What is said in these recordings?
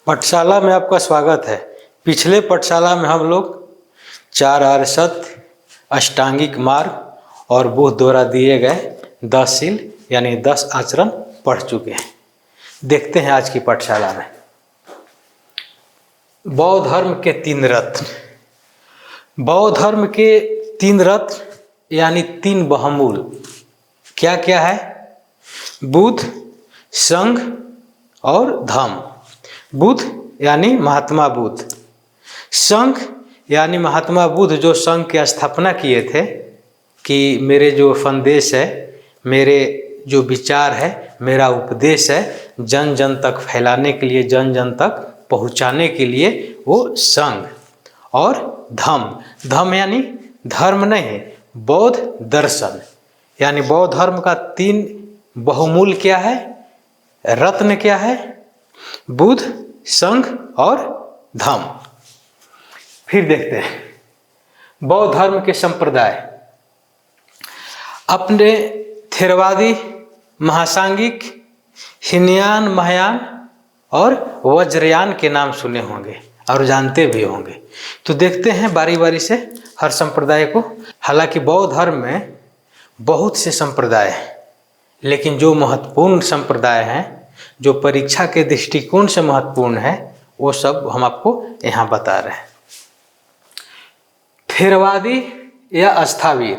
पाठशाला में आपका स्वागत है। पिछले पाठशाला में हम लोग 4 आर्य सत्य, अष्टांगिक मार्ग और बुद्ध द्वारा दिए गए 10 शील यानी 10 आचरण पढ़ चुके हैं। देखते हैं आज की पाठशाला में बौद्ध धर्म के 3 रत्न। बौद्ध धर्म के 3 रत्न यानी 3 बहुमूल क्या क्या है? बुद्ध, संघ और धम्म। बुद्ध यानी महात्मा बुद्ध, संघ यानी महात्मा बुद्ध जो संघ की स्थापना किए थे कि मेरे जो संदेश है, मेरे जो विचार है, मेरा उपदेश है जन जन तक फैलाने के लिए, जन जन तक पहुंचाने के लिए, वो संघ। और धम्म, धम्म यानी धर्म नहीं है, बौद्ध दर्शन। यानी बौद्ध धर्म का 3 बहुमूल क्या है, रत्न क्या है? बुद्ध, संघ और धम्म। फिर देखते हैं बौद्ध धर्म के संप्रदाय। अपने थेरवादी, महासांगिक, हीनयान, महायान और वज्रयान के नाम सुने होंगे और जानते भी होंगे। तो देखते हैं बारी बारी से हर संप्रदाय को। हालांकि बौद्ध धर्म में बहुत से संप्रदाय हैं, लेकिन जो महत्वपूर्ण संप्रदाय हैं, जो परीक्षा के दृष्टिकोण से महत्वपूर्ण है, वो सब हम आपको यहाँ बता रहे हैं। थेरवादी या स्थावीर,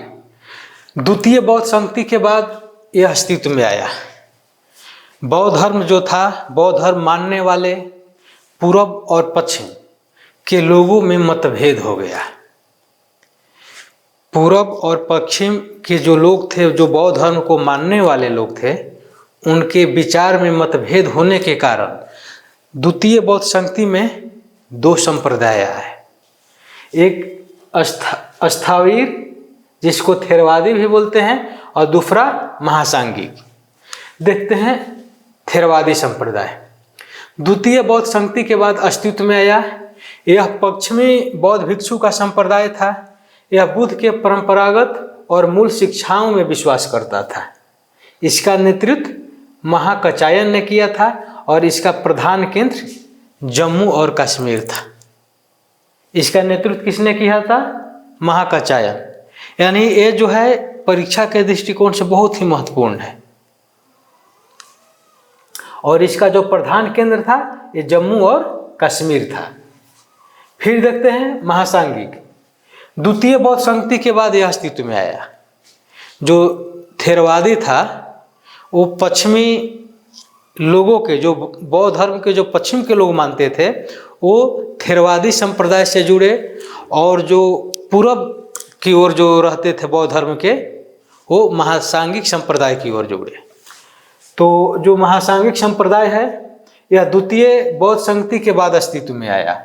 द्वितीय बौद्ध संगति के बाद यह अस्तित्व में आया। बौद्ध धर्म जो था, बौद्ध धर्म मानने वाले पूर्व और पश्चिम के लोगों में मतभेद हो गया। पूर्व और पश्चिम के जो लोग थे, जो बौद्ध धर्म को मानने वाले लोग थे, उनके विचार में मतभेद होने के कारण द्वितीय बौद्ध संगति में 2 संप्रदाय आए। एक स्थावीर जिसको थेरवादी भी बोलते हैं, और दूसरा महासांगिक। देखते हैं थेरवादी संप्रदाय द्वितीय बौद्ध संगति के बाद अस्तित्व में आया। यह पश्चिमी बौद्ध भिक्षु का संप्रदाय था। यह बुद्ध के परंपरागत और मूल शिक्षाओं में विश्वास करता था। इसका नेतृत्व महाकचायन ने किया था और इसका प्रधान केंद्र जम्मू और कश्मीर था। इसका नेतृत्व किसने किया था? महाकचायन। यानी ये जो है परीक्षा के दृष्टिकोण से बहुत ही महत्वपूर्ण है। और इसका जो प्रधान केंद्र था ये जम्मू और कश्मीर था। फिर देखते हैं महासांगिक। द्वितीय बौद्ध संगति के बाद यह अस्तित्व में आया। जो थेरवादी था वो पश्चिमी लोगों के, जो बौद्ध धर्म के जो पश्चिम के लोग मानते थे, वो थेरवादी संप्रदाय से जुड़े, और जो पूरब की ओर जो रहते थे बौद्ध धर्म के, वो महासांगिक संप्रदाय की ओर जुड़े। तो जो महासांगिक संप्रदाय है यह द्वितीय बौद्ध संगति के बाद अस्तित्व में आया।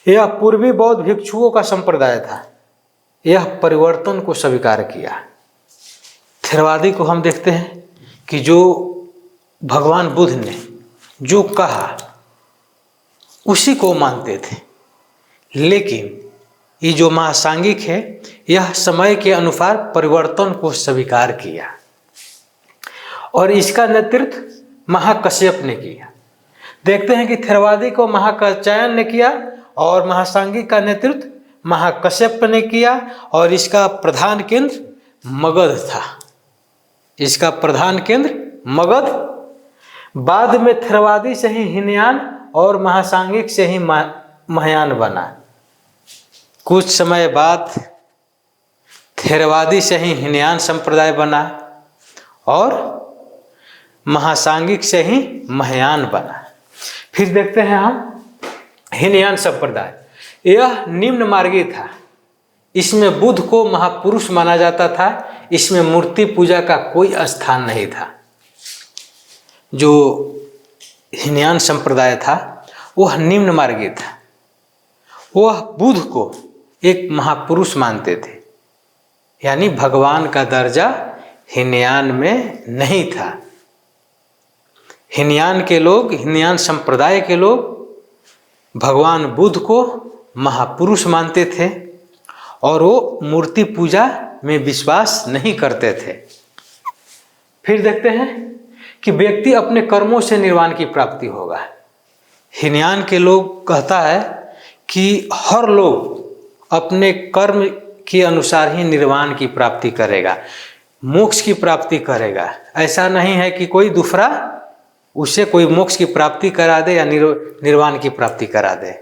यह पूर्वी बौद्ध भिक्षुओं का संप्रदाय था। यह परिवर्तन को स्वीकार किया। थेरवादी को हम देखते हैं कि जो भगवान बुद्ध ने जो कहा उसी को मानते थे, लेकिन ये जो महासांगिक है यह समय के अनुसार परिवर्तन को स्वीकार किया और इसका नेतृत्व महाकश्यप ने किया। देखते हैं कि थेरवादी को महाकचायन ने किया और महासांगिक का नेतृत्व महाकश्यप ने किया, और इसका प्रधान केंद्र मगध था। इसका प्रधान केंद्र मगध। बाद में थेरवादी से ही हीनयान और महासांगिक से ही महायान बना। कुछ समय बाद थेरवादी से ही हीनयान संप्रदाय बना और महासांगिक से ही महायान बना। फिर देखते हैं हम हीनयान संप्रदाय। यह निम्न मार्गी था। इसमें बुद्ध को महापुरुष माना जाता था। इसमें मूर्ति पूजा का कोई स्थान नहीं था। जो हीनयान संप्रदाय था वह निम्न मार्गी था। वह बुद्ध को एक महापुरुष मानते थे, यानी भगवान का दर्जा हीनयान में नहीं था। हीनयान के लोग, हीनयान संप्रदाय के लोग भगवान बुद्ध को महापुरुष मानते थे और वो मूर्ति पूजा में विश्वास नहीं करते थे। फिर देखते हैं कि व्यक्ति अपने कर्मों से निर्वाण की प्राप्ति होगा। हीनयान के लोग कहता है कि हर लोग अपने कर्म के अनुसार ही निर्वाण की प्राप्ति करेगा, मोक्ष की प्राप्ति करेगा। ऐसा नहीं है कि कोई दूसरा उसे कोई मोक्ष की प्राप्ति करा दे या निर्वाण की प्राप्ति करा दे।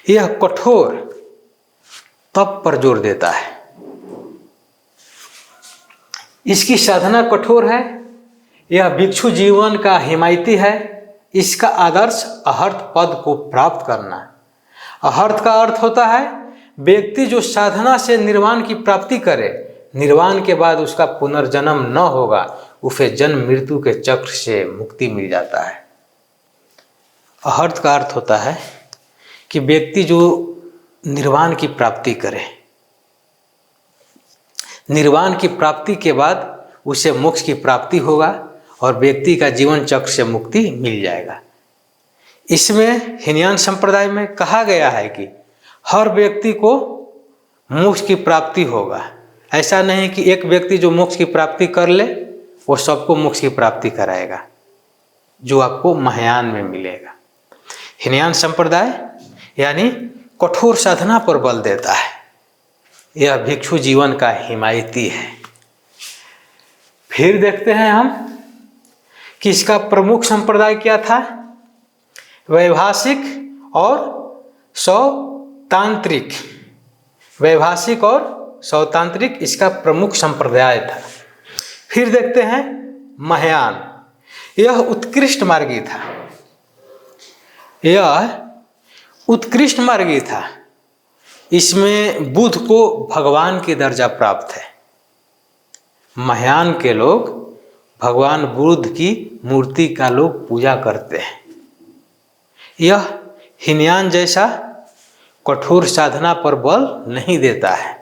यह कठोर तप पर जोर देता है। इसकी साधना कठोर है। यह भिक्षु जीवन का हिमायती है। इसका आदर्श अहर्त पद को प्राप्त करना। अहर्त का अर्थ होता है व्यक्ति जो साधना से निर्वाण की प्राप्ति करे, निर्वाण के बाद उसका पुनर्जन्म न होगा, उसे जन्म मृत्यु के चक्र से मुक्ति मिल जाता है। अहर्त का अर्थ होता है कि व्यक्ति जो निर्वाण की प्राप्ति करे, निर्वाण की प्राप्ति के बाद उसे मोक्ष की प्राप्ति होगा और व्यक्ति का जीवन चक्र से मुक्ति मिल जाएगा। इसमें हीनयान संप्रदाय में कहा गया है कि हर व्यक्ति को मोक्ष की प्राप्ति होगा। ऐसा नहीं कि एक व्यक्ति जो मोक्ष की प्राप्ति कर ले वो सबको मोक्ष की प्राप्ति कराएगा, जो आपको महायान में मिलेगा। हीनयान संप्रदाय यानी कठोर साधना पर बल देता है। यह भिक्षु जीवन का हिमायती है। फिर देखते हैं हम कि इसका प्रमुख संप्रदाय क्या था। वैभाषिक और सौतांत्रिक। वैभाषिक और सौतांत्रिक इसका प्रमुख संप्रदाय था। फिर देखते हैं महायान। यह उत्कृष्ट मार्गी था। यह उत्कृष्ट मार्गी था। इसमें बुद्ध को भगवान की दर्जा प्राप्त है। महायान के लोग भगवान बुद्ध की मूर्ति का लोग पूजा करते हैं। यह हीनयान जैसा कठोर साधना पर बल नहीं देता है।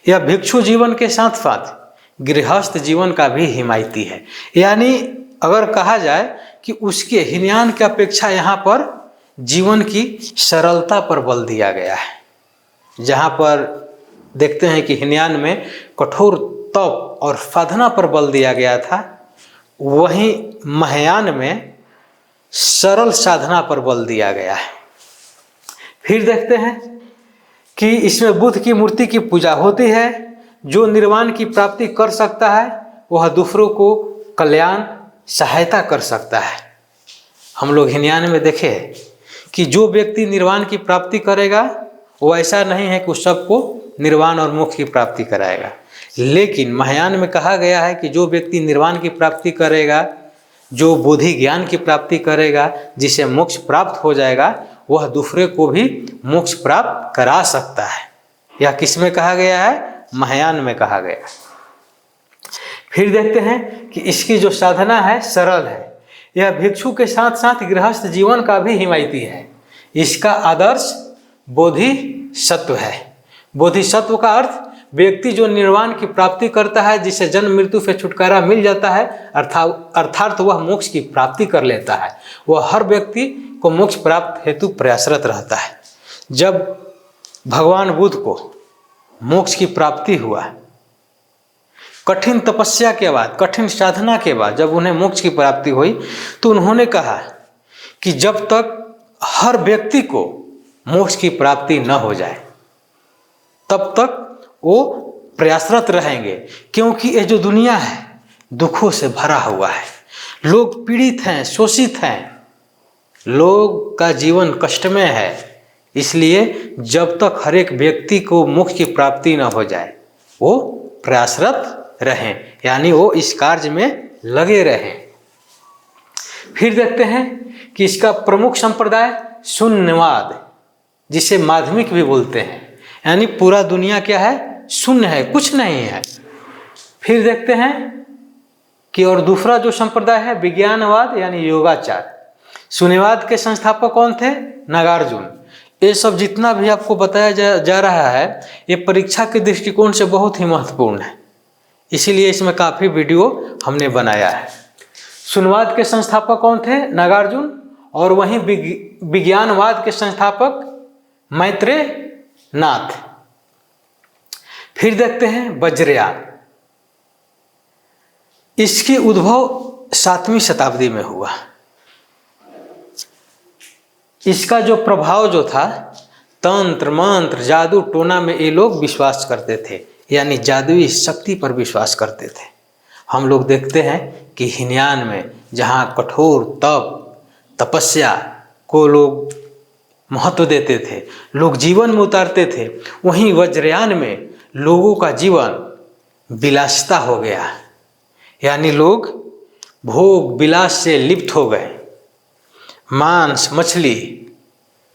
यह भिक्षु जीवन के साथ साथ गृहस्थ जीवन का भी हिमायती है। यानी अगर कहा जाए कि उसके हीनयान की अपेक्षा यहाँ पर जीवन की सरलता पर बल दिया गया है। जहाँ पर देखते हैं कि हीनयान में कठोर तप और साधना पर बल दिया गया था, वहीं महायान में सरल साधना पर बल दिया गया है। फिर देखते हैं कि इसमें बुद्ध की मूर्ति की पूजा होती है। जो निर्वाण की प्राप्ति कर सकता है वह दूसरों को कल्याण सहायता कर सकता है। हम लोग हीनयान में देखे कि जो व्यक्ति निर्वाण की प्राप्ति करेगा वो ऐसा नहीं है कि उस सबको निर्वाण और मोक्ष की प्राप्ति कराएगा। लेकिन महायान में कहा गया है कि जो व्यक्ति निर्वाण की प्राप्ति करेगा, जो बोधि ज्ञान की प्राप्ति करेगा, जिसे मोक्ष प्राप्त हो जाएगा, वह दूसरे को भी मोक्ष प्राप्त करा सकता है। यह किस में कहा गया है? महायान में कहा गया। फिर देखते हैं कि इसकी जो साधना है सरल है। यह भिक्षु के साथ साथ गृहस्थ जीवन का भी हिमायती है। इसका आदर्श बोधिसत्व है। बोधिसत्व का अर्थ व्यक्ति जो निर्वाण की प्राप्ति करता है, जिसे जन्म मृत्यु से छुटकारा मिल जाता है, अर्थात वह मोक्ष की प्राप्ति कर लेता है। वह हर व्यक्ति को मोक्ष प्राप्त हेतु प्रयासरत रहता है। जब भगवान बुद्ध को मोक्ष की प्राप्ति हुआ, कठिन तपस्या के बाद, कठिन साधना के बाद जब उन्हें मोक्ष की प्राप्ति हुई, तो उन्होंने कहा कि जब तक हर व्यक्ति को मोक्ष की प्राप्ति न हो जाए तब तक वो प्रयासरत रहेंगे, क्योंकि ये जो दुनिया है दुखों से भरा हुआ है। लोग पीड़ित हैं, शोषित हैं, लोग का जीवन कष्ट में है। इसलिए जब तक हर एक व्यक्ति को मोक्ष की प्राप्ति न हो जाए वो प्रयासरत रहें, यानी वो इस कार्य में लगे रहें। फिर देखते हैं कि इसका प्रमुख संप्रदाय शून्यवाद, जिसे माध्यमिक भी बोलते हैं, यानी पूरा दुनिया क्या है? शून्य है, कुछ नहीं है। फिर देखते हैं कि और दूसरा जो संप्रदाय है विज्ञानवाद यानी योगाचार। शून्यवाद के संस्थापक कौन थे? नागार्जुन। ये सब जितना भी आपको बताया जा रहा है ये परीक्षा के दृष्टिकोण से बहुत ही महत्वपूर्ण है, इसीलिए इसमें काफ़ी वीडियो हमने बनाया है। शून्यवाद के संस्थापक कौन थे? नागार्जुन। और वहीं विज्ञानवाद के संस्थापक मैत्रेयनाथ। फिर देखते हैं वज्रयान। इसकी उद्भव 7वीं शताब्दी में हुआ। इसका जो प्रभाव जो था, तंत्र मंत्र जादू टोना में ये लोग विश्वास करते थे, यानी जादुई शक्ति पर विश्वास करते थे। हम लोग देखते हैं कि हीनयान में जहाँ कठोर तप तपस्या को लोग महत्व देते थे, लोग जीवन में उतारते थे, वहीं वज्रयान में लोगों का जीवन विलासिता हो गया, यानी लोग भोग विलास से लिप्त हो गए। मांस मछली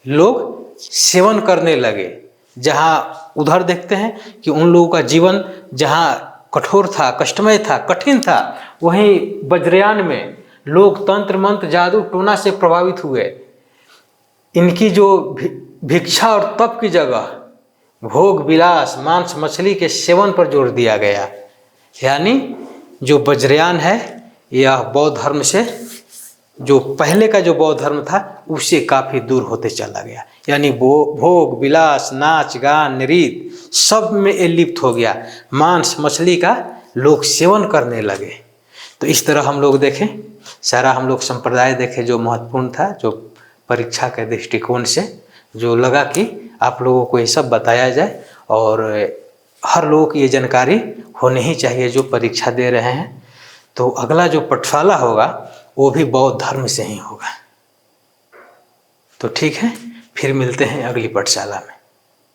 लोग सेवन करने लगे। जहाँ उधर देखते हैं कि उन लोगों का जीवन जहाँ कठोर था, कष्टमय था, कठिन था, वहीं वज्रयान में लोग तंत्र मंत्र जादू टोना से प्रभावित हुए। इनकी जो भिक्षा और तप की जगह भोग विलास मांस मछली के सेवन पर जोर दिया गया, यानी जो वज्रयान है यह बौद्ध धर्म से, जो पहले का जो बौद्ध धर्म था उससे काफ़ी दूर होते चला गया, यानी भोग विलास नाच गान नृत्य सब में ये लिप्त हो गया। मांस मछली का लोग सेवन करने लगे। तो इस तरह हम लोग देखें, सारा हम लोग संप्रदाय देखें जो महत्वपूर्ण था, जो परीक्षा के दृष्टिकोण से जो लगा कि आप लोगों को ये सब बताया जाए, और हर लोगों की ये जानकारी होनी ही चाहिए जो परीक्षा दे रहे हैं। तो अगला जो पाठशाला होगा वो भी बौद्ध धर्म से ही होगा। तो ठीक है, फिर मिलते हैं अगली पाठशाला में।